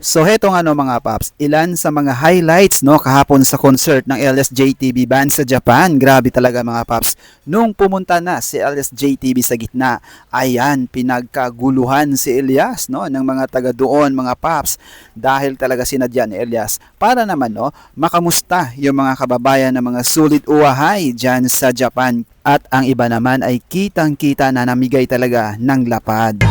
So heto nga no mga paps, ilan sa mga highlights no kahapon sa concert ng LSJTB band sa Japan. Grabe talaga mga paps. Nung pumunta na si LSJTB sa gitna, ayan pinagkaguluhan si Elias no ng mga taga doon mga paps dahil talaga sinadya ni Elias para naman no makamusta yung mga kababayan ng mga sulit uwahay diyan sa Japan at ang iba naman ay kitang-kita na namigay talaga ng lapad.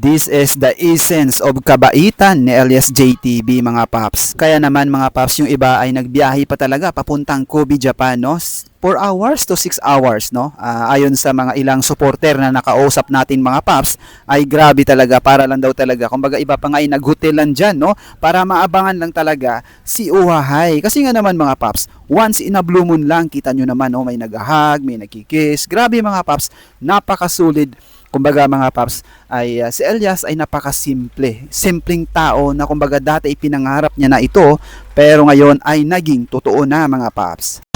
This is the essence of kabaitan ni LSJTB mga paps. Kaya naman mga paps, yung iba ay nagbiyahe pa talaga papuntang Kobe, Japan, no? 4 hours to 6 hours, no? Ayon sa mga ilang supporter na nakausap natin mga paps, ay grabe talaga para lang daw talaga. Kumbaga iba pa nga ay naghotelan dyan, no? Para maabangan lang talaga si Uhahay. Kasi nga naman mga paps, once in a blue moon lang, kita nyo naman, no? May naghahag, may nagkikiss. Grabe mga paps, napakasulid. Kumbaga mga paps, ay si Elias ay napakasimple. Simpleng tao na kumbaga dati ipinangarap niya na ito, pero ngayon ay naging totoo na mga paps.